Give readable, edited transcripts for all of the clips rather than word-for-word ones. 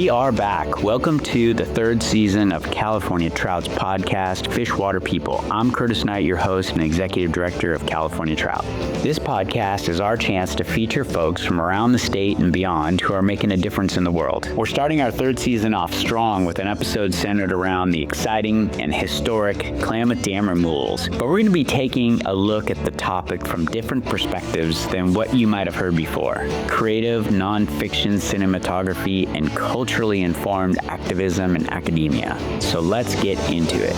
We are back. Welcome to the third season of California Trout's podcast, Fish, Water, People. I'm Curtis Knight, your host and executive director of California Trout. This podcast is our chance to feature folks from around the state and beyond who are making a difference in the world. We're starting our third season off strong with an episode centered around the exciting and historic Klamath Dam removals. But we're going to be taking a look at the topic from different perspectives than what you might have heard before. Creative, nonfiction cinematography, and culturally informed activism and academia. So let's get into it.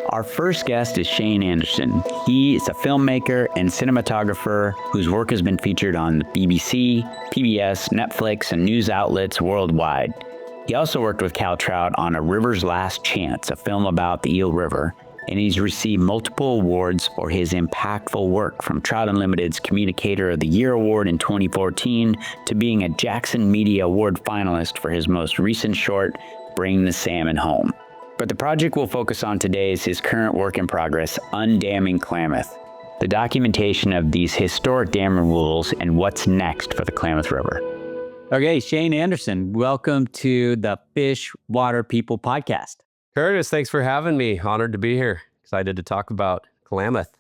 Our first guest is Shane Anderson. He is a filmmaker and cinematographer whose work has been featured on the BBC, PBS, Netflix, and news outlets worldwide. He also worked with CalTrout on A River's Last Chance, a film about the Eel River, and he's received multiple awards for his impactful work, from Trout Unlimited's Communicator of the Year Award in 2014 to being a Jackson Media Award finalist for his most recent short, Bring the Salmon Home. But the project we'll focus on today is his current work in progress, Undamming Klamath, the documentation of these historic dam removals and what's next for the Klamath River. Okay, Shane Anderson, welcome to the Fish, Water, People podcast. Curtis, thanks for having me. Honored to be here. Excited to talk about Klamath.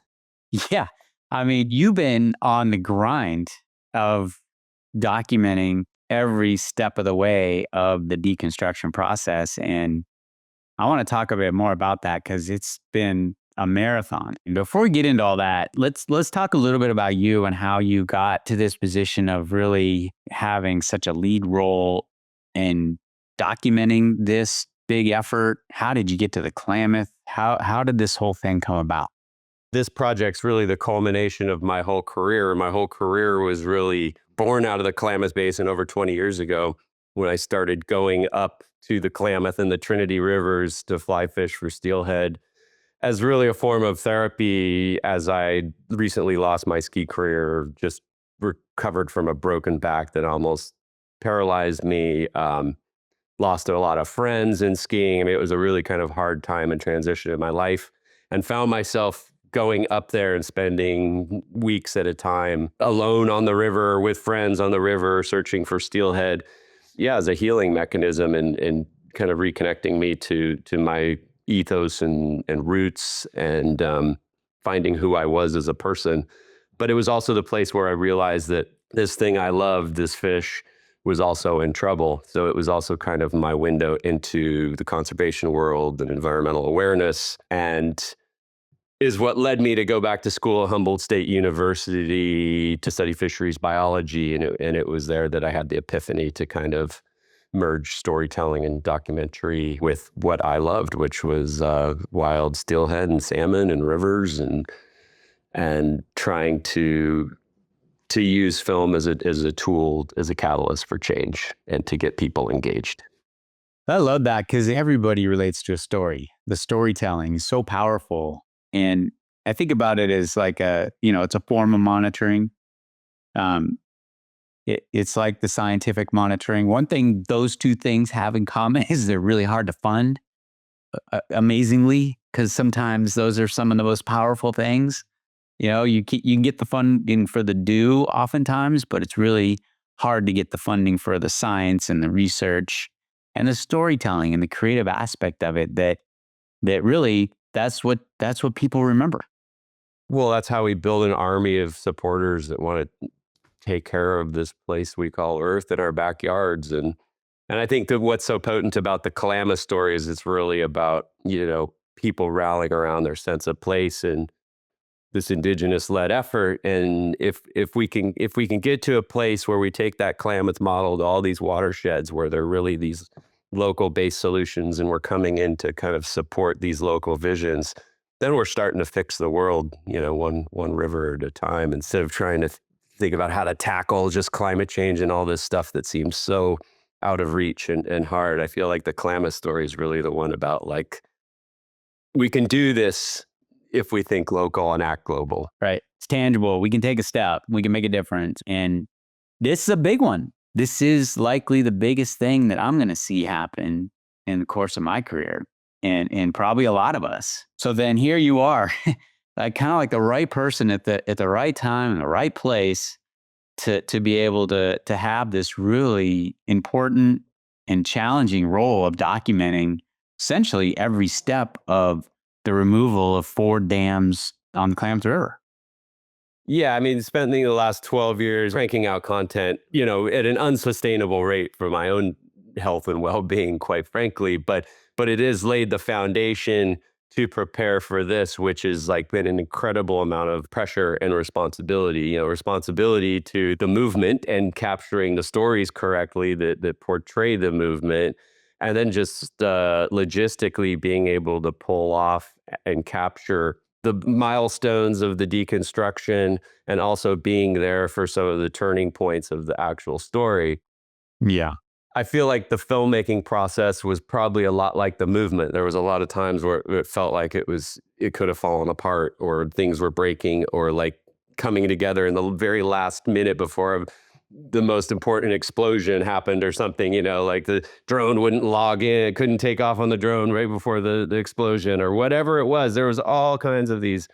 Yeah, I mean, you've been on the grind of documenting every step of the way of the deconstruction process, and I want to talk a bit more about that because it's been a marathon. And before we get into all that, let's talk a little bit about you and how you got to this position of really having such a lead role in documenting this big effort. How did you get to the Klamath? How did this whole thing come about? This project's really the culmination of my whole career. My whole career was really born out of the Klamath Basin over 20 years ago when I started going up to the Klamath and the Trinity Rivers to fly fish for steelhead as really a form of therapy, as I recently lost my ski career, just recovered from a broken back that almost paralyzed me. Lost a lot of friends in skiing. I mean, it was a really kind of hard time and transition in my life, and found myself going up there and spending weeks at a time alone on the river with friends on the river, searching for steelhead. Yeah, as a healing mechanism and kind of reconnecting me to my ethos and roots and finding who I was as a person. But it was also the place where I realized that this thing I loved, this fish, was also in trouble. So it was also kind of my window into the conservation world and environmental awareness, and is what led me to go back to school at Humboldt State University to study fisheries biology. And it was there that I had the epiphany to kind of merge storytelling and documentary with what I loved, which was wild steelhead and salmon and rivers, and trying to use film as a tool, as a catalyst for change and to get people engaged. I love that because everybody relates to a story. The storytelling is so powerful. And I think about it as like it's a form of monitoring. It's like the scientific monitoring. One thing those two things have in common is they're really hard to fund, amazingly, because sometimes those are some of the most powerful things. You know, you can get the funding for the do oftentimes, but it's really hard to get the funding for the science and the research and the storytelling and the creative aspect of it that really that's what people remember. Well, that's how we build an army of supporters that want to take care of this place we call Earth in our backyards. And I think that what's so potent about the Klamath story is it's really about, people rallying around their sense of place and this Indigenous-led effort. And if we can get to a place where we take that Klamath model to all these watersheds where there are really these local-based solutions and we're coming in to kind of support these local visions, then we're starting to fix the world, one river at a time, instead of trying to think about how to tackle just climate change and all this stuff that seems so out of reach and hard. I feel like the Klamath story is really the one about, like, we can do this if we think local and act global. Right. It's tangible. We can take a step. We can make a difference. And this is a big one. This is likely the biggest thing that I'm going to see happen in the course of my career, and probably a lot of us. So then here you are like kind of like the right person at the right time in the right place to be able to have this really important and challenging role of documenting essentially every step of the removal of 4 dams on the Klamath River. Yeah, I mean, spending the last 12 years cranking out content, at an unsustainable rate for my own health and well-being, quite frankly, but it has laid the foundation to prepare for this, which has like been an incredible amount of pressure and responsibility, responsibility to the movement and capturing the stories correctly that portray the movement. And then just logistically being able to pull off and capture the milestones of the deconstruction and also being there for some of the turning points of the actual story. Yeah. I feel like the filmmaking process was probably a lot like the movement. There was a lot of times where it felt like it could have fallen apart or things were breaking or like coming together in the very last minute before the most important explosion happened or something, like the drone wouldn't log in, it couldn't take off on the drone right before the explosion or whatever it was. There was all kinds of these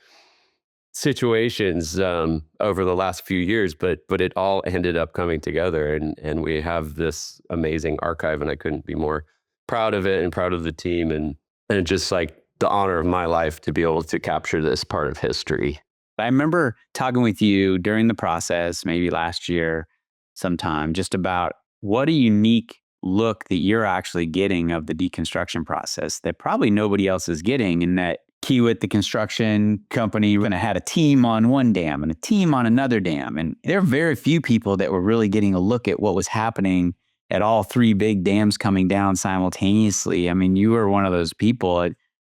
situations over the last few years, but it all ended up coming together, and we have this amazing archive, and I couldn't be more proud of it and proud of the team, and just like the honor of my life to be able to capture this part of history. I remember talking with you during the process, maybe last year sometime, just about what a unique look that you're actually getting of the deconstruction process that probably nobody else is getting. And that Kiewit, the construction company, had a team on one dam and a team on another dam. And there are very few people that were really getting a look at what was happening at all 3 big dams coming down simultaneously. I mean, you were one of those people.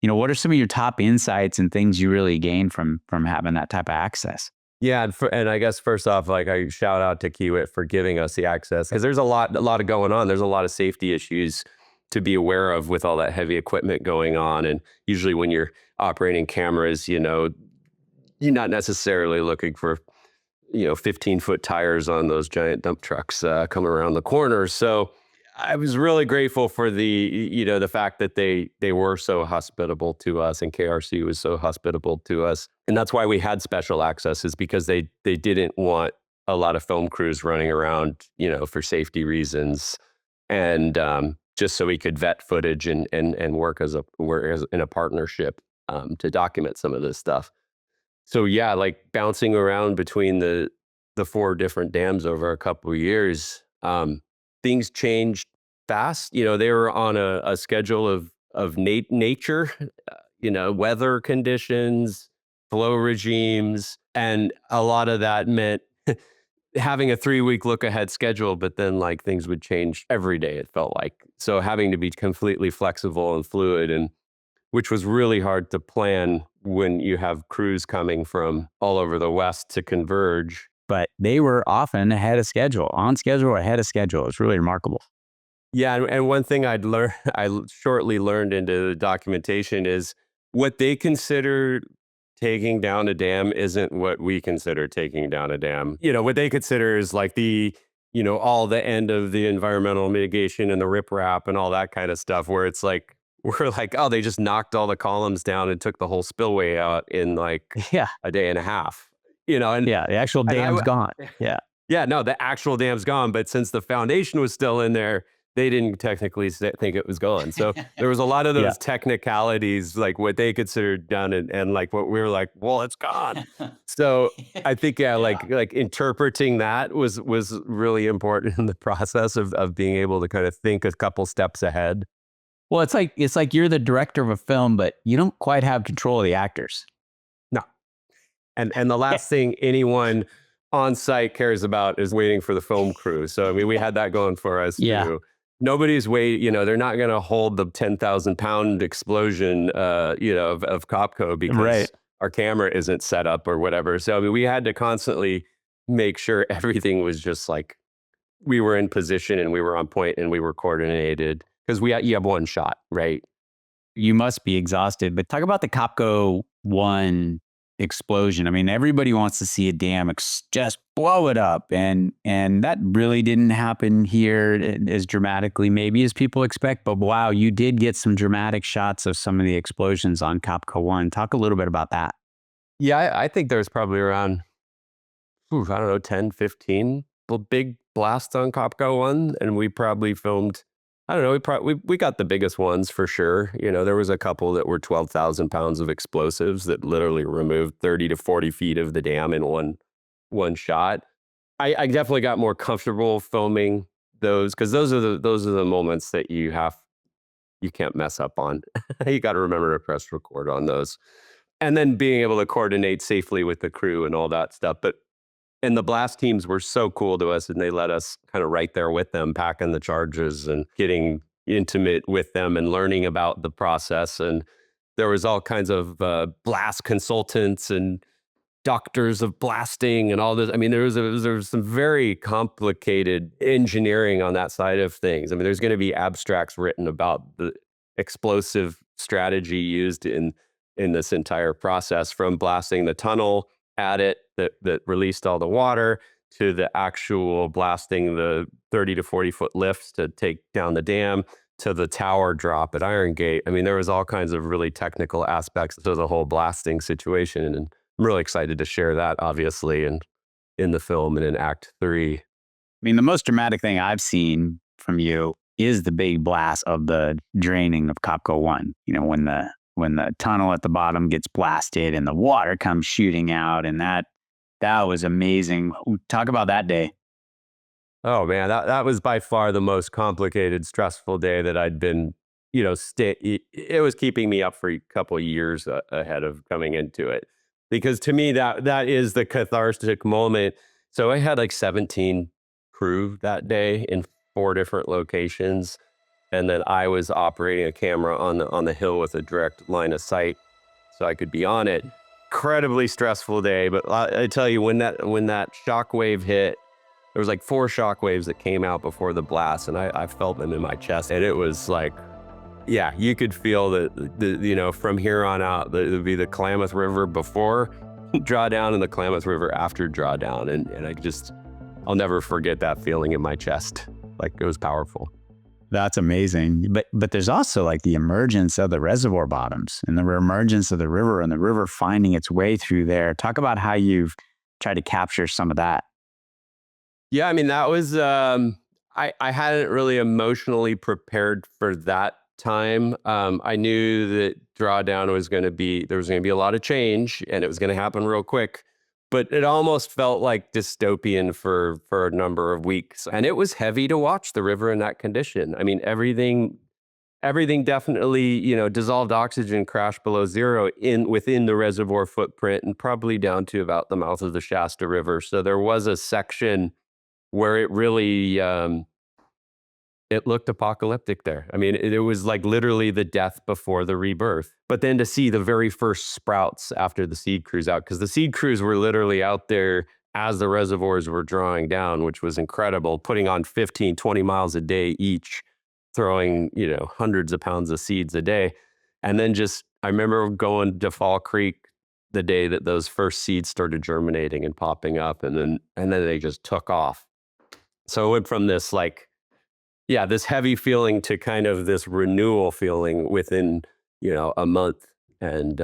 What are some of your top insights and things you really gained from having that type of access? Yeah, and I guess first off, like I shout out to Kiewit for giving us the access because there's a lot of going on. There's a lot of safety issues to be aware of with all that heavy equipment going on, and usually when you're operating cameras, you're not necessarily looking for 15-foot tires on those giant dump trucks coming around the corner. So I was really grateful for the fact that they were so hospitable to us, and KRC was so hospitable to us. And that's why we had special access, is because they didn't want a lot of film crews running around, for safety reasons. And just so we could vet footage and work as in a partnership to document some of this stuff. So yeah, like bouncing around between the 4 different dams over a couple of years, things changed fast. They were on a schedule of nature, weather conditions, flow regimes, and a lot of that meant having a 3-week look ahead schedule, but then like things would change every day, it felt like. So having to be completely flexible and fluid, and which was really hard to plan when you have crews coming from all over the West to converge. But they were often ahead of schedule, on schedule, ahead of schedule. It's really remarkable. Yeah, and one thing I shortly learned into the documentation is what they consider taking down a dam isn't what we consider taking down a dam. What they consider is like all the end of the environmental mitigation and the riprap and all that kind of stuff, where it's like, we're like, oh, they just knocked all the columns down and took the whole spillway out in like Yeah. a day and a half, and Yeah. The actual dam's gone. Yeah. yeah, no, the actual dam's gone. But since the foundation was still in there, they didn't technically think it was gone. So there was a lot of Yeah. those technicalities, like what they considered done, and like what we were like, well, it's gone. So I think, yeah, like interpreting that was really important in the process of being able to kind of think a couple steps ahead. Well, it's like you're the director of a film, but you don't quite have control of the actors. No. And the last thing anyone on site cares about is waiting for the film crew. So I mean, we had that going for us Yeah. too. Nobody's they're not going to hold the 10,000-pound explosion, of Copco because Right. our camera isn't set up or whatever. So I mean, we had to constantly make sure everything was just like we were in position and we were on point and we were coordinated, because you have one shot, right? You must be exhausted. But talk about the Copco 1 explosion. I mean, everybody wants to see a dam just blow it up. And that really didn't happen here as dramatically maybe as people expect. But wow, you did get some dramatic shots of some of the explosions on Copco 1. Talk a little bit about that. Yeah, I think there's probably around, I don't know, 10, 15 big blasts on Copco 1, and we probably filmed, I don't know, we got the biggest ones for sure. You know, there was a couple that were 12,000 pounds of explosives that literally removed 30 to 40 feet of the dam in one shot. I definitely got more comfortable filming those because those are the moments that you can't mess up on. You got to remember to press record on those, and then being able to coordinate safely with the crew and all that stuff. But and the blast teams were so cool to us, and they let us kind of right there with them, packing the charges and getting intimate with them and learning about the process. And there was all kinds of blast consultants and doctors of blasting and all this. I mean, there was some very complicated engineering on that side of things. I mean, there's going to be abstracts written about the explosive strategy used in this entire process, from blasting the tunnel at it that released all the water, to the actual blasting the 30 to 40-foot lifts to take down the dam, to the tower drop at Iron Gate. I mean, there was all kinds of really technical aspects to the whole blasting situation, and I'm really excited to share that, obviously, and in the film and in Act 3. I mean, the most dramatic thing I've seen from you is the big blast of the draining of Copco 1. You know, when the tunnel at the bottom gets blasted and the water comes shooting out, and that was amazing. Talk about that day. Oh man, that was by far the most complicated, stressful day that I'd been, it was keeping me up for a couple of years ahead of coming into it. Because to me, that is the cathartic moment. So I had like 17 crew that day in 4 different locations. And then I was operating a camera on the hill with a direct line of sight so I could be on it. Incredibly stressful day, but I tell you, when that shock wave hit, there was like 4 shock waves that came out before the blast, and I felt them in my chest, and it was like, yeah, you could feel that from here on out, it would be the Klamath River before drawdown and the Klamath River after drawdown, and I'll never forget that feeling in my chest. Like, it was powerful. That's amazing. But there's also like the emergence of the reservoir bottoms and the emergence of the river, and the river finding its way through there. Talk about how you've tried to capture some of that. Yeah, I mean, that was, I hadn't really emotionally prepared for that time. I knew that drawdown there was going to be a lot of change, and it was going to happen real quick, but it almost felt like dystopian for a number of weeks. And it was heavy to watch the river in that condition. I mean, everything definitely, dissolved oxygen crashed below zero within the reservoir footprint, and probably down to about the mouth of the Shasta River. So there was a section where it really, it looked apocalyptic there. I mean, it was like literally the death before the rebirth. But then to see the very first sprouts after the seed crews out, because the seed crews were literally out there as the reservoirs were drawing down, which was incredible, putting on 15, 20 miles a day each, throwing, hundreds of pounds of seeds a day. And then I remember going to Fall Creek the day that those first seeds started germinating and popping up, and then they just took off. So it went from this this heavy feeling to kind of this renewal feeling within, a month. And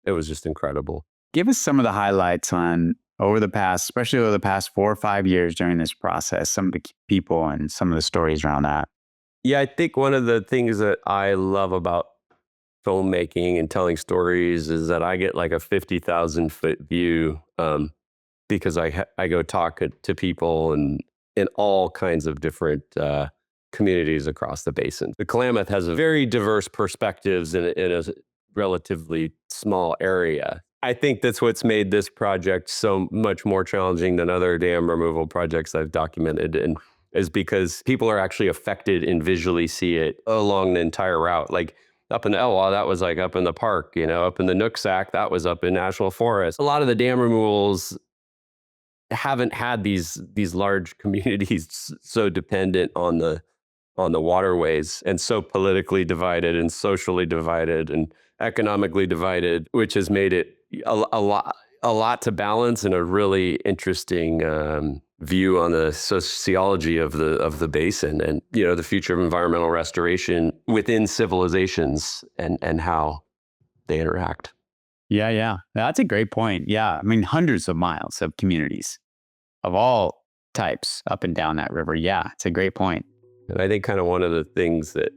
it was just incredible. Give us some of the highlights especially over the past 4 or 5 years during this process, some of the people and some of the stories around that. Yeah, I think one of the things that I love about filmmaking and telling stories is that I get like a 50,000-foot view, because I go talk to people and in all kinds of different communities across the basin. The Klamath has a very diverse perspectives in a relatively small area. I think that's what's made this project so much more challenging than other dam removal projects I've documented, and is because people are actually affected and visually see it along the entire route. Like up in Elwha, that was like up in the park, up in the Nooksack, that was up in National Forest. A lot of the dam removals haven't had these large communities so dependent on the waterways, and so politically divided and socially divided and economically divided, which has made it a lot to balance, and a really interesting view on the sociology of the basin, and the future of environmental restoration within civilizations and how they interact. Yeah, yeah. That's a great point. Yeah. I mean, hundreds of miles of communities of all types up and down that river. Yeah, it's a great point. And I think kind of one of the things that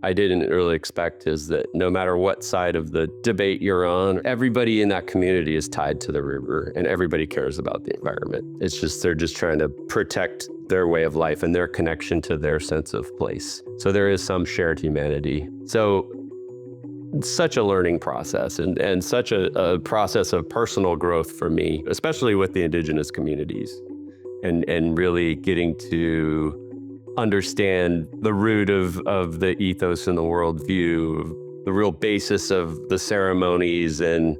I didn't really expect is that no matter what side of the debate you're on, everybody in that community is tied to the river and everybody cares about the environment. It's just, they're just trying to protect their way of life and their connection to their sense of place. So there is some shared humanity. So it's such a learning process and such a process of personal growth for me, especially with the Indigenous communities and really getting to understand the root of the ethos and the worldview, the real basis of the ceremonies and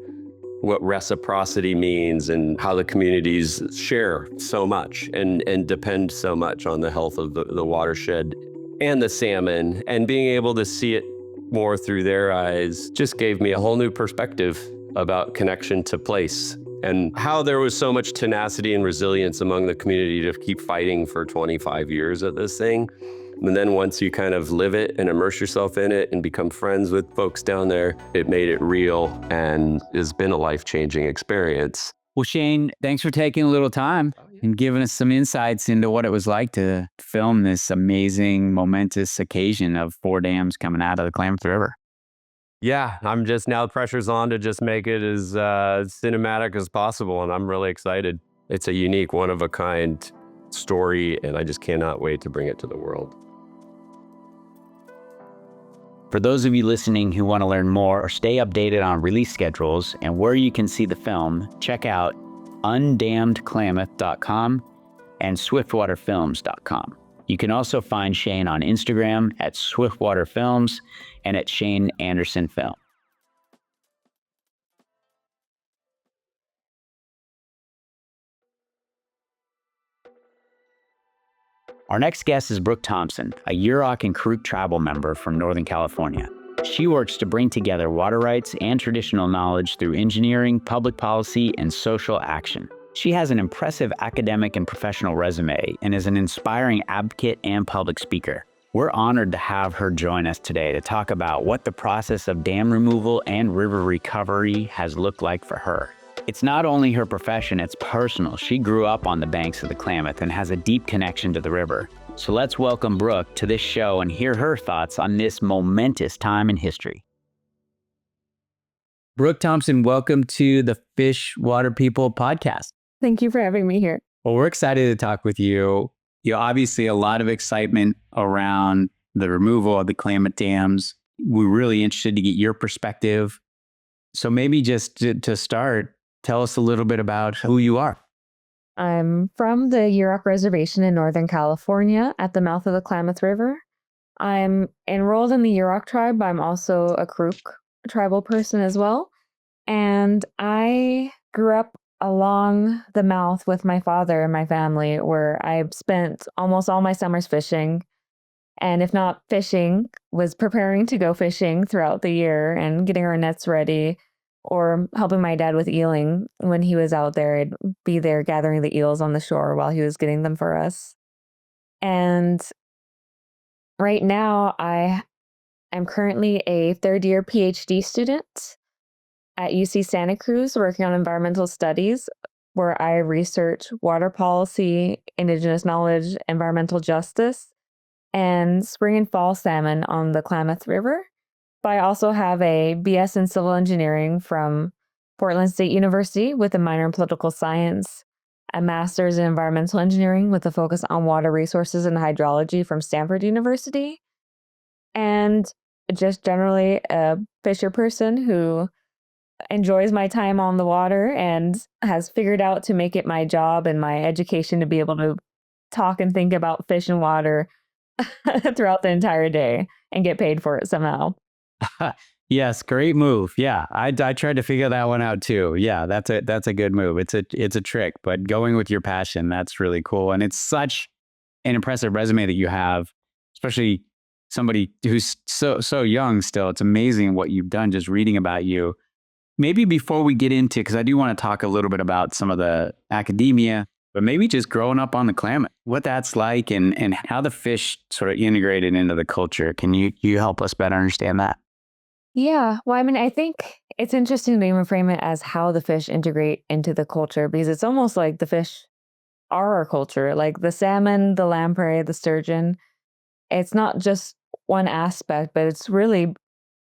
what reciprocity means and how the communities share so much and depend so much on the health of the watershed and the salmon, and being able to see it more through their eyes just gave me a whole new perspective about connection to place and how there was so much tenacity and resilience among the community to keep fighting for 25 years at this thing. And then once you kind of live it and immerse yourself in it and become friends with folks down there, it made it real and has been a life-changing experience. Well, Shane, thanks for taking a little time and giving us some insights into what it was like to film this amazing, momentous occasion of 4 dams coming out of the Klamath River. Yeah, I'm just, now the pressure's on to just make it as cinematic as possible, and I'm really excited. It's a unique, one-of-a-kind story, and I just cannot wait to bring it to the world. For those of you listening who want to learn more or stay updated on release schedules and where you can see the film, check out undammedklamath.com and swiftwaterfilms.com. You can also find Shane on Instagram at Swiftwater Films and at Shane Anderson Film. Our next guest is Brook Thompson, a Yurok and Karuk tribal member from Northern California. She works to bring together water rights and traditional knowledge through engineering, public policy, and social action. She has an impressive academic and professional resume and is an inspiring advocate and public speaker. We're honored to have her join us today to talk about what the process of dam removal and river recovery has looked like for her. It's not only her profession, it's personal. She grew up on the banks of the Klamath and has a deep connection to the river. So let's welcome Brook to this show and hear her thoughts on this momentous time in history. Brook Thompson, welcome to the Fish Water People podcast. Thank you for having me here. Well, we're excited to talk with you. Obviously a lot of excitement around the removal of the Klamath dams. We're really interested to get your perspective. So maybe just to start, tell us a little bit about who you are. I'm from the Yurok Reservation in Northern California at the mouth of the Klamath River. I'm enrolled in the Yurok tribe, but I'm also a Karuk tribal person as well. And I grew up along the mouth with my father and my family, where I spent almost all my summers fishing. And if not fishing, was preparing to go fishing throughout the year and getting our nets ready, or helping my dad with eeling. When he was out there, I'd be there gathering the eels on the shore while he was getting them for us. And right now, I am currently a third-year Ph.D. student at UC Santa Cruz, working on environmental studies, where I research water policy, Indigenous knowledge, environmental justice, and spring and fall salmon on the Klamath River. But I also have a BS in civil engineering from Portland State University with a minor in political science, a master's in environmental engineering with a focus on water resources and hydrology from Stanford University, and just generally a fisher person who enjoys my time on the water and has figured out to make it my job and my education to be able to talk and think about fish and water throughout the entire day and get paid for it somehow. Yes, great move. Yeah, I tried to figure that one out too. Yeah, that's a good move. It's a trick, but going with your passion, that's really cool. And it's such an impressive resume that you have, especially somebody who's so young still. It's amazing what you've done just reading about you. Maybe before we get into, because I do want to talk a little bit about some of the academia, but maybe just growing up on the Klamath, what that's like and how the fish sort of integrated into the culture. Can you help us better understand that? Yeah. Well, I mean, I think it's interesting to even frame it as how the fish integrate into the culture because it's almost like the fish are our culture. Like the salmon, the lamprey, the sturgeon. It's not just one aspect, but it's really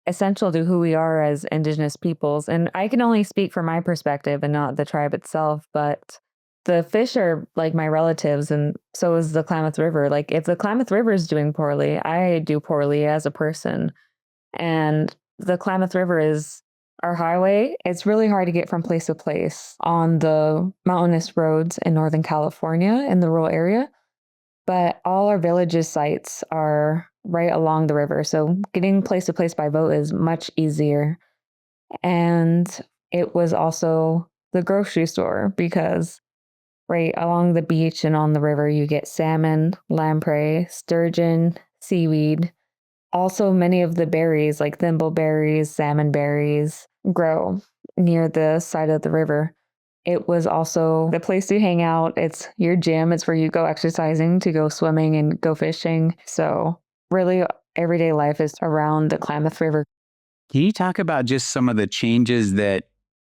essential to who we are as Indigenous peoples. And I can only speak from my perspective and not the tribe itself, but the fish are like my relatives, and so is the Klamath River. Like, if the Klamath River is doing poorly, I do poorly as a person. And the Klamath River is our highway. It's really hard to get from place to place on the mountainous roads in Northern California in the rural area. But all our villages sites are right along the river. So getting place to place by boat is much easier. And it was also the grocery store because right along the beach and on the river, you get salmon, lamprey, sturgeon, seaweed. Also, many of the berries, like thimbleberries, salmon berries, grow near the side of the river. It was also the place to hang out. It's your gym. It's where you go exercising, to go swimming and go fishing. So, really, everyday life is around the Klamath River. Can you talk about just some of the changes that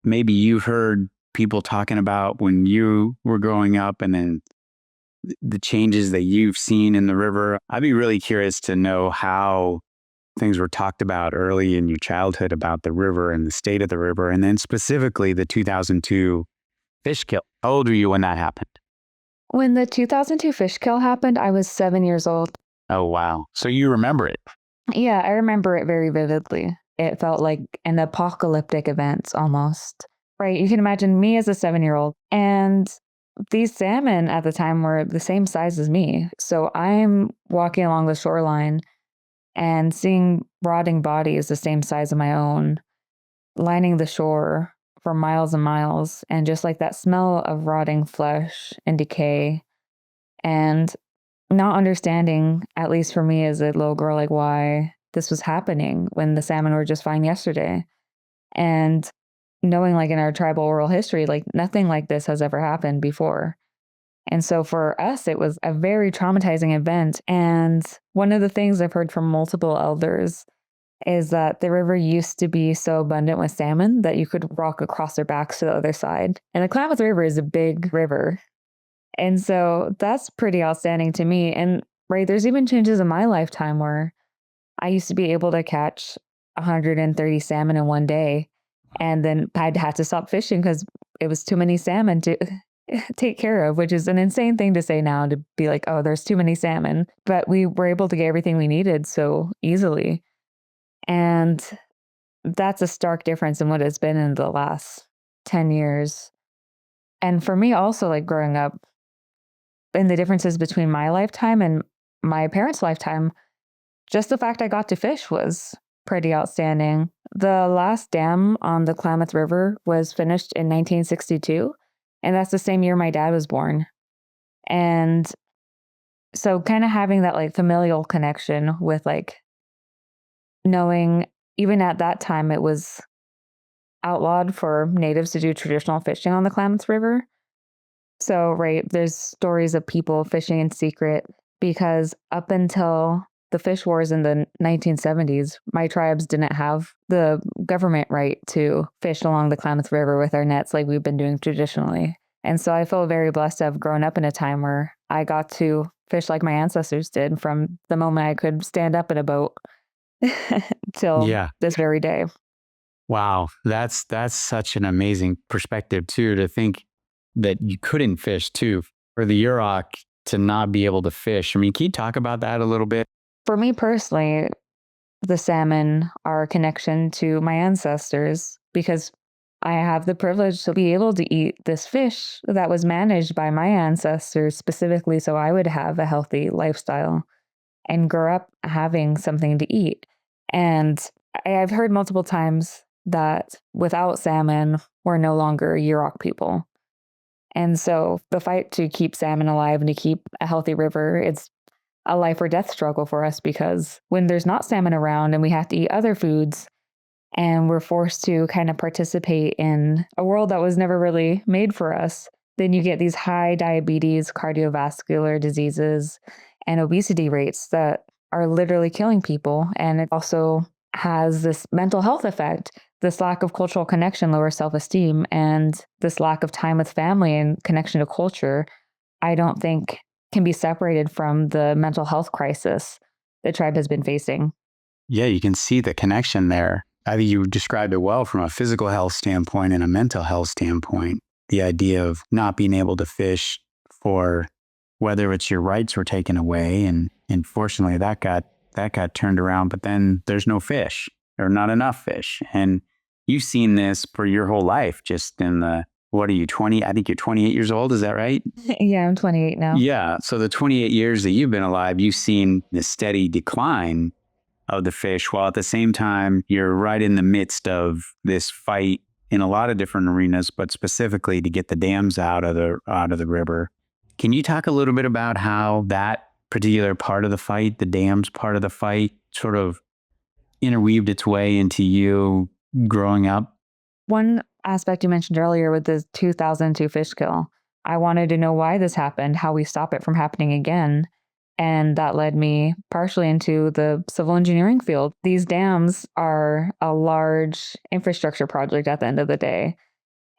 maybe you've heard people talking about when you were growing up and then the changes that you've seen in the river? I'd be really curious to know how things were talked about early in your childhood about the river and the state of the river, and then specifically the 2002 fish kill. How old were you when that happened? When the 2002 fish kill happened, I was 7 years old. Oh, wow. So you remember it. Yeah, I remember it very vividly. It felt like an apocalyptic event almost. Right. You can imagine me as a 7-year-old, and these salmon at the time were the same size as me. So I'm walking along the shoreline and seeing rotting bodies the same size of my own lining the shore for miles and miles. And just like that smell of rotting flesh and decay, and not understanding, at least for me as a little girl, like why this was happening when the salmon were just fine yesterday. And knowing, like, in our tribal oral history, like nothing like this has ever happened before. And so for us, it was a very traumatizing event. And one of the things I've heard from multiple elders is that the river used to be so abundant with salmon that you could walk across their backs to the other side. And the Klamath River is a big river. And so that's pretty outstanding to me. And right, there's even changes in my lifetime where I used to be able to catch 130 salmon in one day. And then I'd had to stop fishing because it was too many salmon to take care of, which is an insane thing to say now, to be like, oh, there's too many salmon. But we were able to get everything we needed so easily. And that's a stark difference in what it's been in the last 10 years. And for me, also, like growing up, and the differences between my lifetime and my parents' lifetime, just the fact I got to fish was pretty outstanding. The last dam on the Klamath River was finished in 1962, and that's the same year my dad was born. And so kind of having that like familial connection with like knowing even at that time it was outlawed for natives to do traditional fishing on the Klamath River. So, right, there's stories of people fishing in secret because up until the fish wars in the 1970s, my tribes didn't have the government right to fish along the Klamath River with our nets like we've been doing traditionally. And so I feel very blessed to have grown up in a time where I got to fish like my ancestors did from the moment I could stand up in a boat till Yeah. this very day. Wow. That's such an amazing perspective too, to think that you couldn't fish too, for the Yurok to not be able to fish. I mean, can you talk about that a little bit? For me personally, the salmon are a connection to my ancestors because I have the privilege to be able to eat this fish that was managed by my ancestors specifically so I would have a healthy lifestyle and grow up having something to eat. And I've heard multiple times that without salmon, we're no longer Yurok people. And so the fight to keep salmon alive and to keep a healthy river, it's a life or death struggle for us because when there's not salmon around and we have to eat other foods and we're forced to kind of participate in a world that was never really made for us, then you get these high diabetes, cardiovascular diseases, and obesity rates that are literally killing people. And it also has this mental health effect. This lack of cultural connection lowers self-esteem, and this lack of time with family and connection to culture, I don't think can be separated from the mental health crisis the tribe has been facing. Yeah, you can see the connection there. I think you described it well from a physical health standpoint and a mental health standpoint. The idea of not being able to fish for whether it's your rights were taken away, and fortunately that got turned around, but then there's no fish or not enough fish. And you've seen this for your whole life, just in the, what are you, 20? I think you're 28 years old. Is that right? Yeah, I'm 28 now. Yeah. So the 28 years that you've been alive, you've seen the steady decline of the fish, while at the same time, you're right in the midst of this fight in a lot of different arenas, but specifically to get the dams out of the river. Can you talk a little bit about how that particular part of the fight, the dams part of the fight, sort of interweaved its way into you growing up? One aspect you mentioned earlier with the 2002 fish kill, I wanted to know why this happened, how we stop it from happening again. And that led me partially into the civil engineering field. These dams are a large infrastructure project at the end of the day.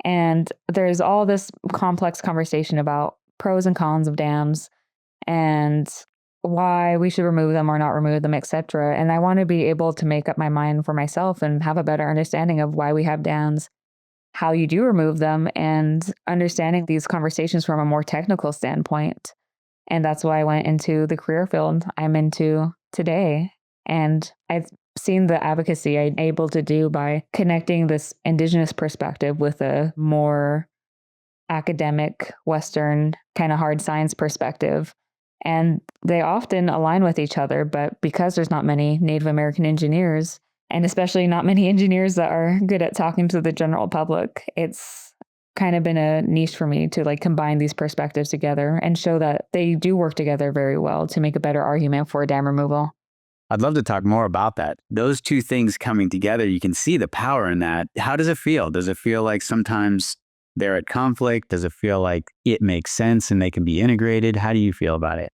And there's all this complex conversation about pros and cons of dams and why we should remove them or not remove them, etc. And I want to be able to make up my mind for myself and have a better understanding of why we have dams, how you do remove them, and understanding these conversations from a more technical standpoint. And that's why I went into the career field I'm into today. And I've seen the advocacy I'm able to do by connecting this Indigenous perspective with a more academic, Western, kind of hard science perspective. And they often align with each other, but because there's not many Native American engineers, and especially not many engineers that are good at talking to the general public, it's kind of been a niche for me to like combine these perspectives together and show that they do work together very well to make a better argument for dam removal. I'd love to talk more about that. Those two things coming together, you can see the power in that. How does it feel? Does it feel like sometimes they're at conflict? Does it feel like it makes sense and they can be integrated? How do you feel about it?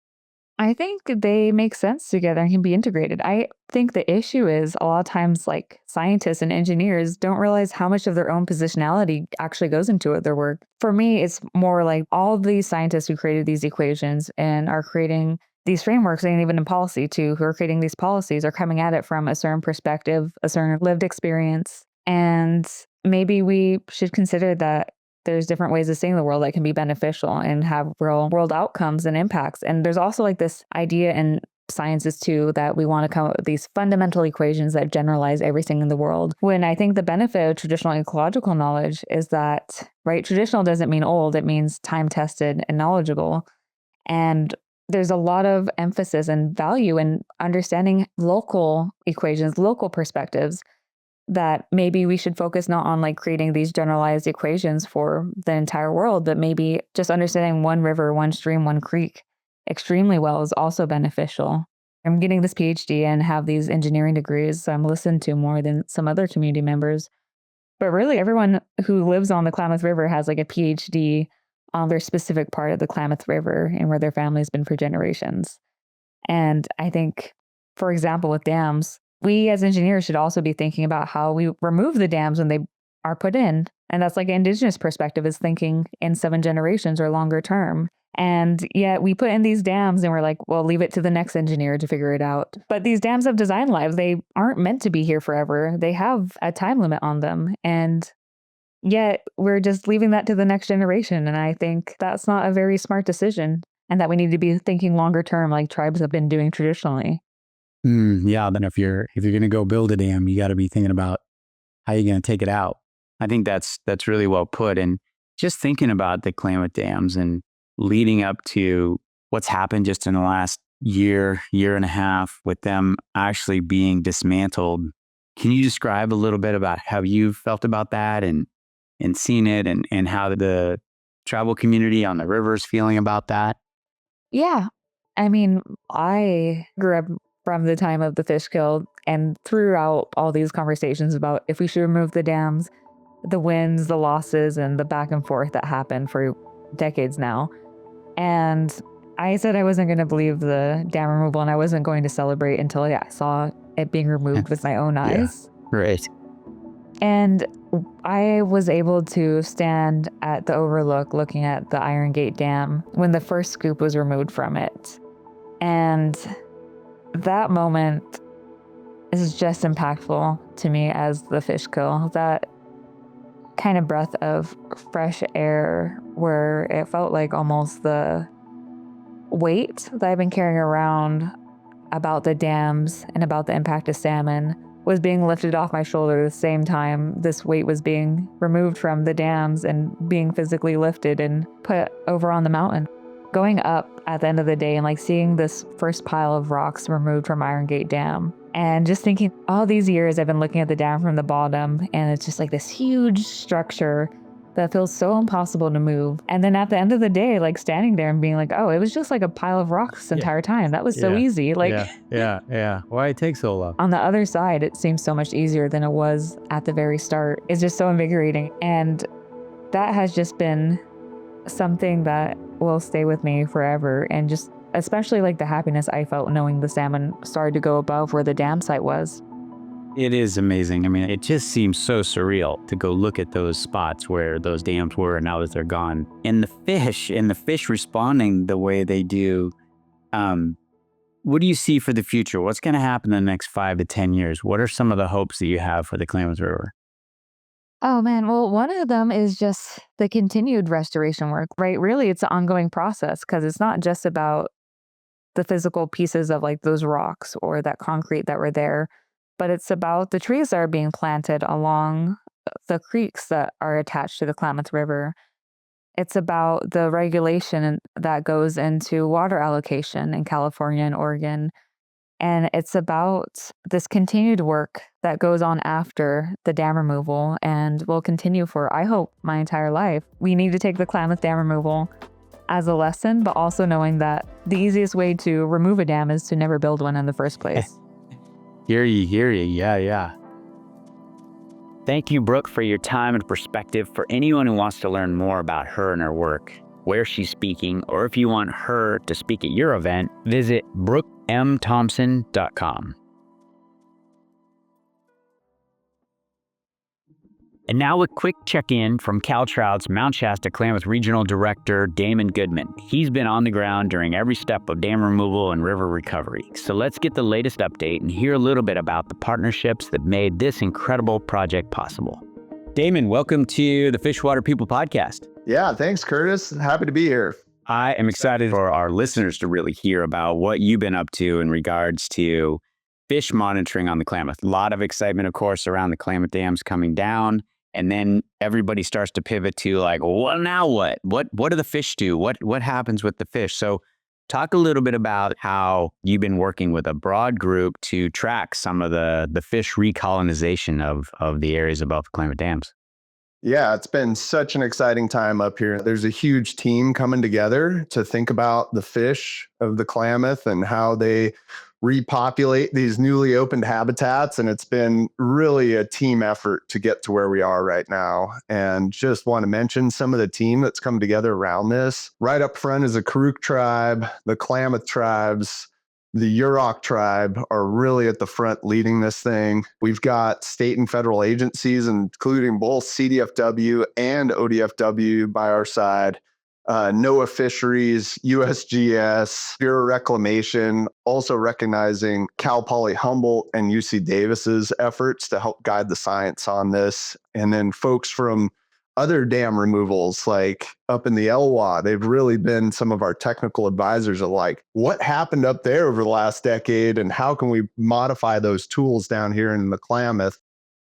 I think they make sense together and can be integrated. I think the issue is a lot of times like scientists and engineers don't realize how much of their own positionality actually goes into their work. For me, it's more like all these scientists who created these equations and are creating these frameworks, and even in policy too, who are creating these policies are coming at it from a certain perspective, a certain lived experience. And maybe we should consider that there's different ways of seeing the world that can be beneficial and have real world outcomes and impacts. And there's also like this idea in sciences too that we want to come up with these fundamental equations that generalize everything in the world. When I think the benefit of traditional ecological knowledge is that, right, traditional doesn't mean old, it means time tested and knowledgeable. And there's a lot of emphasis and value in understanding local equations, local perspectives, that maybe we should focus not on like creating these generalized equations for the entire world, but maybe just understanding one river, one stream, one creek extremely well is also beneficial. I'm getting this PhD and have these engineering degrees, so I'm listened to more than some other community members. But really, everyone who lives on the Klamath River has like a PhD on their specific part of the Klamath River and where their family's been for generations. And I think, for example, with dams, we as engineers should also be thinking about how we remove the dams when they are put in. And that's like an Indigenous perspective, is thinking in 7 generations or longer term. And yet we put in these dams and we're like, well, leave it to the next engineer to figure it out. But these dams have design lives. They aren't meant to be here forever. They have a time limit on them. And yet we're just leaving that to the next generation. And I think that's not a very smart decision, and that we need to be thinking longer term like tribes have been doing traditionally. Yeah, then if you're going to go build a dam, you got to be thinking about how you're going to take it out. I think that's really well put. And just thinking about the Klamath dams and leading up to what's happened just in the last year and a half with them actually being dismantled. Can you describe a little bit about how you felt about that and seen it, and how the tribal community on the river is feeling about that? Yeah. I mean, I grew up from the time of the fish kill and throughout all these conversations about if we should remove the dams, the wins, the losses, and the back and forth that happened for decades now. And I said I wasn't going to believe the dam removal and I wasn't going to celebrate until I saw it being removed with my own eyes. Right. And I was able to stand at the overlook looking at the Iron Gate Dam when the first scoop was removed from it. And that moment is just impactful to me as the fish kill. That kind of breath of fresh air where it felt like almost the weight that I've been carrying around about the dams and about the impact of salmon was being lifted off my shoulder at the same time this weight was being removed from the dams and being physically lifted and put over on the mountain. Going up at the end of the day and like seeing this first pile of rocks removed from Iron Gate Dam and just thinking all these years I've been looking at the dam from the bottom and it's just like this huge structure that feels so impossible to move. And then at the end of the day, like standing there and being like, oh, it was just like a pile of rocks the entire time. That was so easy. Like, yeah. Why it takes so long? On the other side, it seems so much easier than it was at the very start. It's just so invigorating. And that has just been something that will stay with me forever. And just especially like the happiness I felt knowing the salmon started to go above where the dam site was. It is amazing. I mean, it just seems so surreal to go look at those spots where those dams were and now that they're gone. And the fish responding the way they do. What do you see for the future? What's going to happen in the next 5 to 10 years? What are some of the hopes that you have for the Klamath River? Oh man, well, one of them is just the continued restoration work, right? Really, it's an ongoing process because it's not just about the physical pieces of like those rocks or that concrete that were there, but it's about the trees that are being planted along the creeks that are attached to the Klamath River. It's about the regulation that goes into water allocation in California and Oregon. And it's about this continued work that goes on after the dam removal and will continue for, I hope, my entire life. We need to take the Klamath Dam removal as a lesson, but also knowing that the easiest way to remove a dam is to never build one in the first place. Hear you. Yeah. Thank you, Brooke, for your time and perspective. For anyone who wants to learn more about her and her work, where she's speaking, or if you want her to speak at your event, visit brookmthompson.com. And now a quick check-in from CalTrout's Mount Shasta Klamath Regional Director, Damon Goodman. He's been on the ground during every step of dam removal and river recovery. So let's get the latest update and hear a little bit about the partnerships that made this incredible project possible. Damon, welcome to the Fishwater People podcast. Yeah, thanks, Curtis. Happy to be here. I am excited for our listeners to really hear about what you've been up to in regards to fish monitoring on the Klamath. A lot of excitement, of course, around the Klamath dams coming down. And then everybody starts to pivot to like, well, now what? What do the fish do? What happens with the fish? So talk a little bit about how you've been working with a broad group to track some of the fish recolonization of the areas above the Klamath dams. Yeah, it's been such an exciting time up here. There's a huge team coming together to think about the fish of the Klamath and how they repopulate these newly opened habitats. And it's been really a team effort to get to where we are right now. And just want to mention some of the team that's come together around this. Right up front is the Karuk tribe, the Klamath tribes, the Yurok tribe are really at the front leading this thing. We've got state and federal agencies, including both CDFW and ODFW by our side. NOAA Fisheries, USGS, Bureau of Reclamation, also recognizing Cal Poly Humboldt and UC Davis's efforts to help guide the science on this. And then folks from other dam removals, like up in the Elwha, they've really been some of our technical advisors of like, what happened up there over the last decade and how can we modify those tools down here in the Klamath?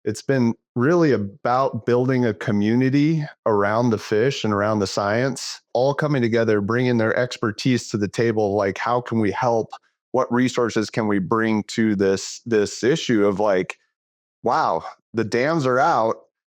It's been really about building a community around the fish and around the science, all coming together, bringing their expertise to the table. Like, how can we help? What resources can we bring to this issue of like, wow, the dams are out.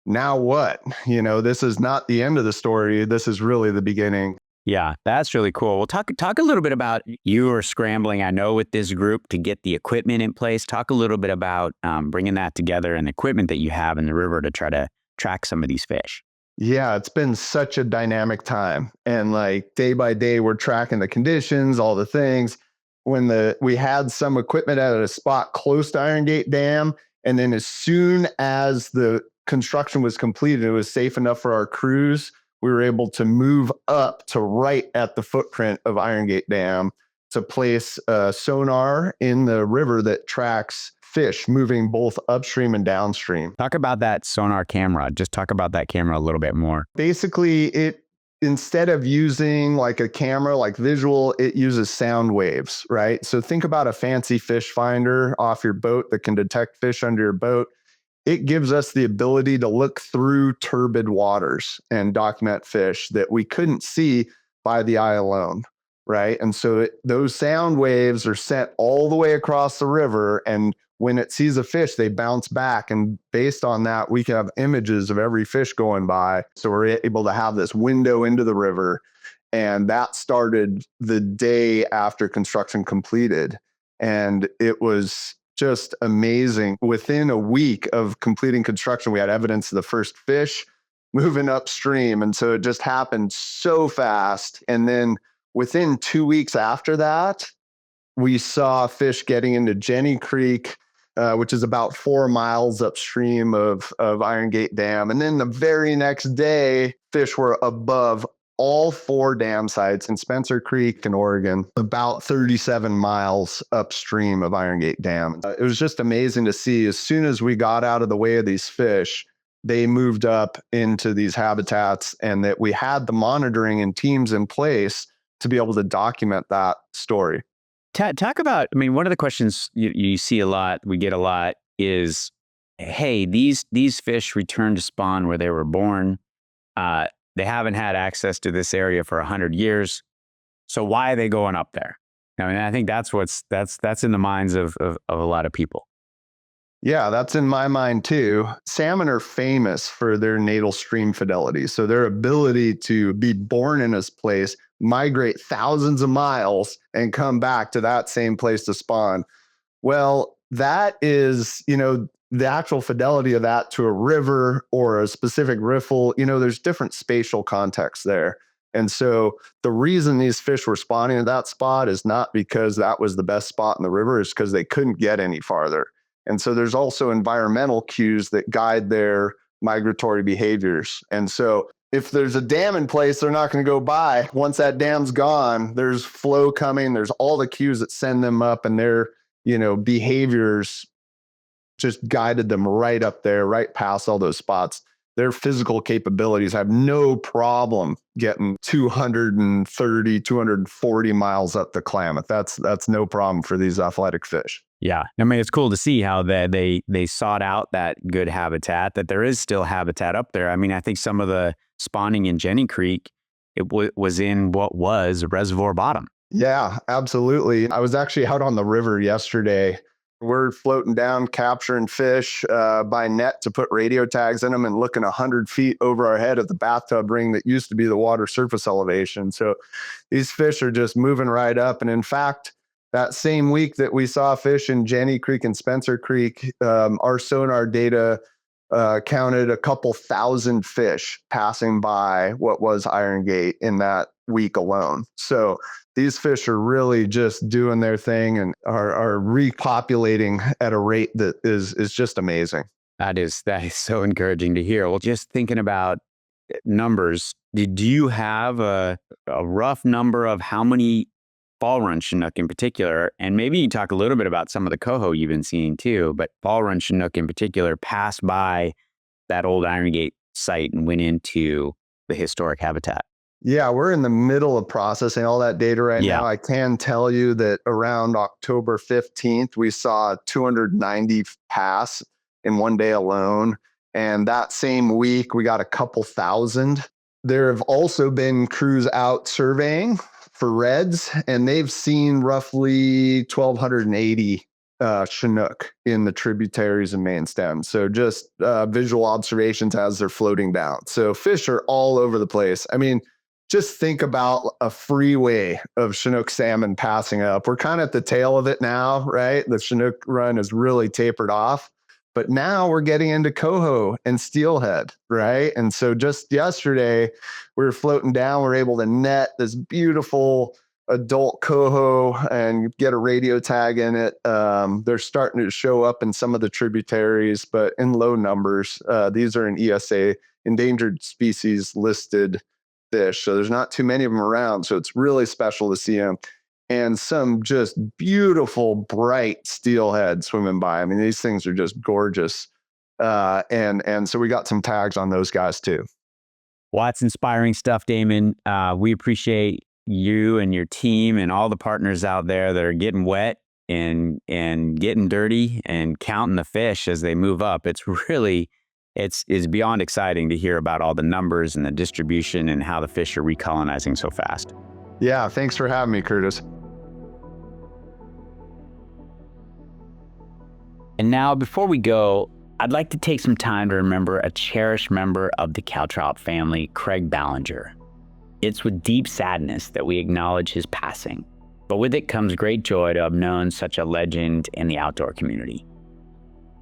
Now what? You know, this is not the end of the story. This is really the beginning. Yeah, that's really cool. Well, talk a little bit about you are scrambling, I know, with this group to get the equipment in place. Talk a little bit about bringing that together and the equipment that you have in the river to try to track some of these fish. Yeah, it's been such a dynamic time. And like day by day, we're tracking the conditions, all the things. we had some equipment at a spot close to Iron Gate Dam. And then as soon as the construction was completed, it was safe enough for our crews. We were able to move up to right at the footprint of Iron Gate Dam to place a sonar in the river that tracks fish moving both upstream and downstream. Talk about that sonar camera. Just talk about that camera a little bit more. Basically, instead of using like a camera, like visual, it uses sound waves, right? So think about a fancy fish finder off your boat that can detect fish under your boat. It gives us the ability to look through turbid waters and document fish that we couldn't see by the eye alone, right? And so those sound waves are sent all the way across the river, and when it sees a fish, they bounce back. And based on that, we can have images of every fish going by. So we're able to have this window into the river. And that started the day after construction completed. And it was just amazing. Within a week of completing construction, we had evidence of the first fish moving upstream. And so it just happened so fast. And then within 2 weeks after that, we saw fish getting into Jenny Creek, which is about 4 miles upstream of Iron Gate Dam. And then the very next day, fish were above all 4 dam sites in Spencer Creek in Oregon, about 37 miles upstream of Iron Gate Dam. It was just amazing to see. As soon as we got out of the way of these fish, they moved up into these habitats, and that we had the monitoring and teams in place to be able to document that story. Talk about, I mean, one of the questions you see a lot, we get a lot, is, hey, these fish return to spawn where they were born. They haven't had access to this area for 100 years. So why are they going up there? I mean, I think that's in the minds of a lot of people. Yeah, that's in my mind too. Salmon are famous for their natal stream fidelity. So their ability to be born in this place, migrate thousands of miles, and come back to that same place to spawn. Well, that is, the actual fidelity of that to a river or a specific riffle, there's different spatial contexts there. And so the reason these fish were spawning at that spot is not because that was the best spot in the river, it's because they couldn't get any farther. And so there's also environmental cues that guide their migratory behaviors. And so if there's a dam in place, they're not going to go by. Once that dam's gone, there's flow coming, there's all the cues that send them up, and their, behaviors just guided them right up there, right past all those spots. Their physical capabilities have no problem getting 230, 240 miles up the Klamath. That's no problem for these athletic fish. Yeah. I mean, it's cool to see how they sought out that good habitat, that there is still habitat up there. I mean, I think some of the spawning in Jenny Creek, it was in what was reservoir bottom. Yeah, absolutely. I was actually out on the river yesterday. We're floating down, capturing fish by net to put radio tags in them, and looking 100 feet over our head at the bathtub ring that used to be the water surface elevation. So these fish are just moving right up. And in fact, that same week that we saw fish in Jenny Creek and Spencer Creek, our sonar data counted a couple thousand fish passing by what was Iron Gate in that week alone. So these fish are really just doing their thing and are repopulating at a rate that is just amazing. That is so encouraging to hear. Well, just thinking about numbers, did you have a rough number of how many fall run Chinook in particular, and maybe you talk a little bit about some of the coho you've been seeing too, but fall run Chinook in particular passed by that old Iron Gate site and went into the historic habitat? Yeah, we're in the middle of processing all that data right now. I can tell you that around October 15th, we saw 290 pass in one day alone. And that same week, we got a couple thousand. There have also been crews out surveying for reds, and they've seen roughly 1,280 Chinook in the tributaries and main stems. So just visual observations as they're floating down. So fish are all over the place. I mean, just think about a freeway of Chinook salmon passing up. We're kind of at the tail of it now, right? The Chinook run is really tapered off. But now we're getting into coho and steelhead, right? And so just yesterday, we were floating down. We were able to net this beautiful adult coho and get a radio tag in it. They're starting to show up in some of the tributaries, but in low numbers. These are an ESA, endangered species listed fish. So there's not too many of them around. So it's really special to see them. And some just beautiful, bright steelhead swimming by. I mean, these things are just gorgeous. And so we got some tags on those guys too. Well, that's inspiring stuff, Damon. We appreciate you and your team and all the partners out there that are getting wet and getting dirty and counting the fish as they move up. It's really, it's beyond exciting to hear about all the numbers and the distribution and how the fish are recolonizing so fast. Yeah, thanks for having me, Curtis. And now, before we go, I'd like to take some time to remember a cherished member of the CalTrout family, Craig Ballenger. It's with deep sadness that we acknowledge his passing, but with it comes great joy to have known such a legend in the outdoor community.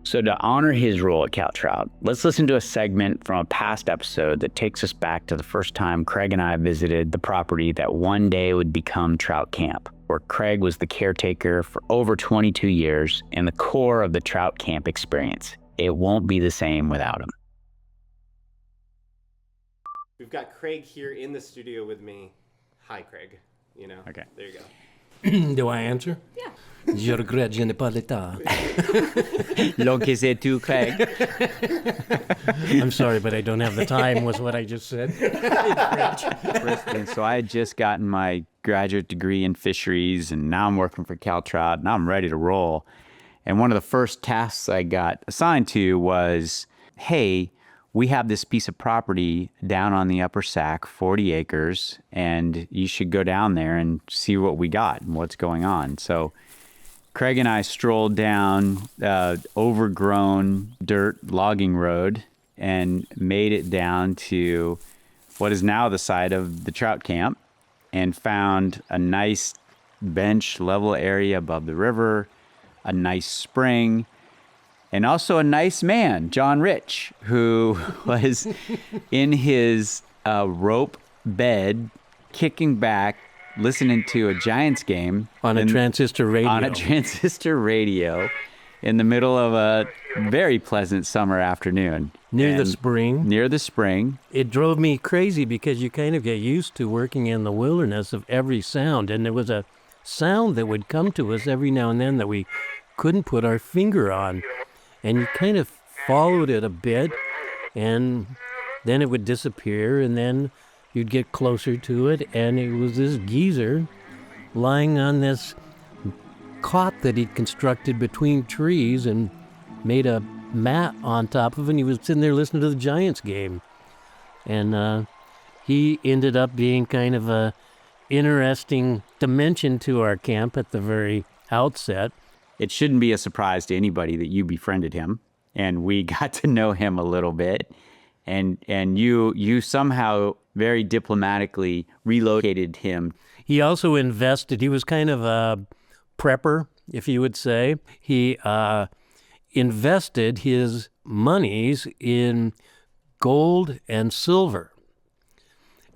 So to honor his role at CalTrout, let's listen to a segment from a past episode that takes us back to the first time Craig and I visited the property that one day would become Trout Camp, where Craig was the caretaker for over 22 years and the core of the Trout Camp experience. It won't be the same without him. We've got Craig here in the studio with me. Hi, Craig. You know, Okay. There you go. Do I answer? Yeah. Je regrette, je n'ai pas le temps. Donc, c'est tout, Craig. I'm sorry, but I don't have the time, was what I just said. And so I had just gotten my graduate degree in fisheries, and now I'm working for CalTrout. Now I'm ready to roll. And one of the first tasks I got assigned to was, hey, we have this piece of property down on the Upper Sac, 40 acres, and you should go down there and see what we got and what's going on. So Craig and I strolled down overgrown dirt logging road and made it down to what is now the site of the trout camp and found a nice bench level area above the river, a nice spring, and also a nice man, John Rich, who was in his rope bed, kicking back, listening to a Giants game. On a transistor radio. On a transistor radio in the middle of a very pleasant summer afternoon. Near the spring. Near the spring. It drove me crazy because you kind of get used to working in the wilderness of every sound. And there was a sound that would come to us every now and then that we couldn't put our finger on. And you kind of followed it a bit, and then it would disappear, and then you'd get closer to it, and it was this geezer lying on this cot that he'd constructed between trees and made a mat on top of it, and he was sitting there listening to the Giants game. And he ended up being kind of a interesting dimension to our camp at the very outset. It shouldn't be a surprise to anybody that you befriended him, and we got to know him a little bit, and you somehow very diplomatically relocated him. He also invested. He was kind of a prepper, if you would say. He invested his monies in gold and silver.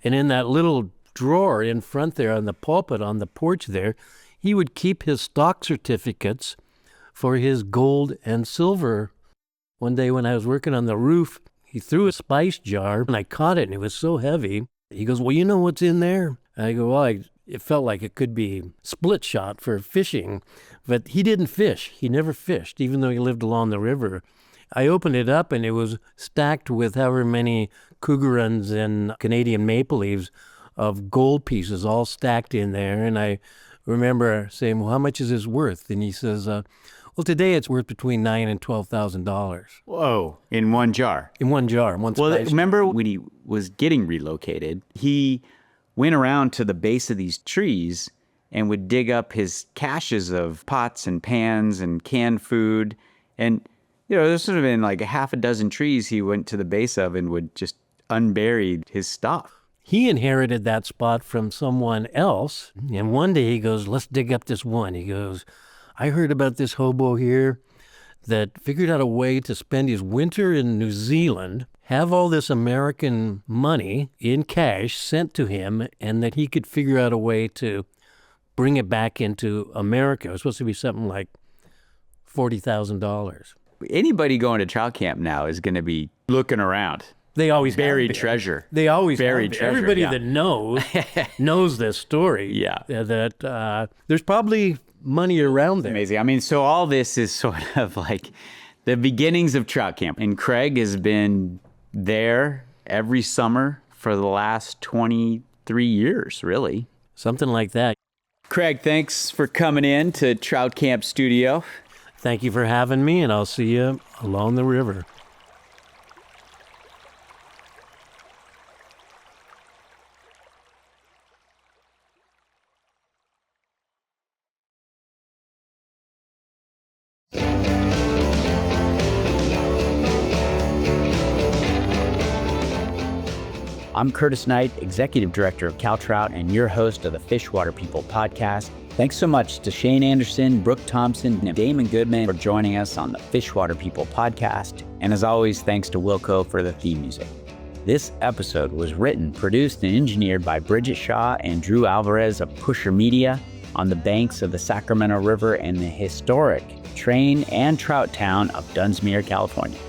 And in that little drawer in front there on the pulpit on the porch there, he would keep his stock certificates for his gold and silver. One day when I was working on the roof, he threw a spice jar, and I caught it, and it was so heavy. He goes, well, you know what's in there? I go, well, it felt like it could be split shot for fishing, but he didn't fish. He never fished, even though he lived along the river. I opened it up, and it was stacked with however many cougarons and Canadian maple leaves of gold pieces all stacked in there, and I remember saying, well, how much is this worth? And he says, well, today it's worth between $9,000 and $12,000. Whoa, in one jar. In one jar, one Well, spice. remember when he was getting relocated, he went around to the base of these trees and would dig up his caches of pots and pans and canned food. And, there's sort of been like a half a dozen trees he went to the base of and would just unbury his stuff. He inherited that spot from someone else, and one day he goes, let's dig up this one. He goes, I heard about this hobo here that figured out a way to spend his winter in New Zealand, have all this American money in cash sent to him, and that he could figure out a way to bring it back into America. It was supposed to be something like $40,000. Anybody going to trout camp now is going to be looking around. They always have Buried been. treasure. They always Buried have been. treasure, Everybody yeah. that knows this story. Yeah. That there's probably money around there. Amazing. I mean, so all this is sort of like the beginnings of trout camp. And Craig has been there every summer for the last 23 years, really. Something like that. Craig, thanks for coming in to Trout Camp Studio. Thank you for having me, and I'll see you along the river. I'm Curtis Knight, Executive Director of CalTrout and your host of the Fishwater People podcast. Thanks so much to Shane Anderson, Brook Thompson, and Damon Goodman for joining us on the Fishwater People podcast. And as always, thanks to Wilco for the theme music. This episode was written, produced, and engineered by Bridget Shaw and Drew Alvarez of Pusher Media on the banks of the Sacramento River in the historic train and trout town of Dunsmuir, California.